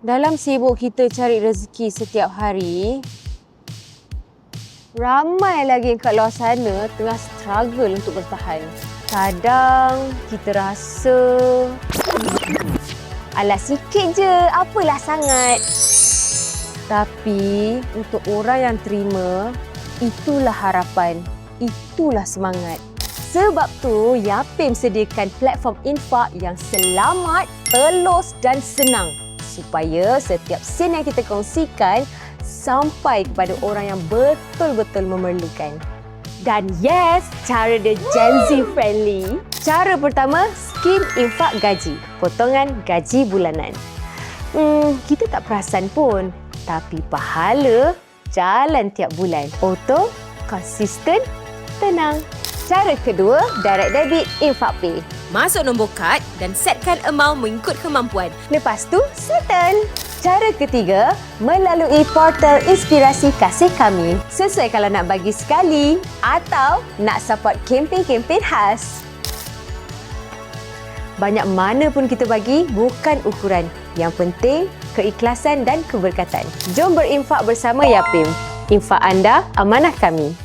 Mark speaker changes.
Speaker 1: Dalam sibuk kita cari rezeki setiap hari, ramai lagi yang kat luar sana tengah struggle untuk bertahan. Kadang kita rasa, alah sikit je, apalah sangat. Tapi untuk orang yang terima, itulah harapan, itulah semangat. Sebab tu, Yapim sediakan platform infak yang selamat, telus dan senang. Supaya setiap sen yang kita kongsikan sampai kepada orang yang betul-betul memerlukan. Dan yes, cara dia Gen Z friendly. Cara pertama, skim infak gaji, potongan gaji bulanan. Kita tak perasan pun, tapi pahala jalan tiap bulan. Auto, konsisten, tenang. Cara kedua, direct debit infak pay.
Speaker 2: Masuk nombor kad dan setkan amount mengikut kemampuan.
Speaker 1: Lepas tu, settle. Cara ketiga, melalui portal Inspirasi Kasih Kami. Sesuai kalau nak bagi sekali atau nak support kempen-kempen khas. Banyak mana pun kita bagi, bukan ukuran. Yang penting, keikhlasan dan keberkatan. Jom berinfak bersama Yapim. Infak anda, amanah kami.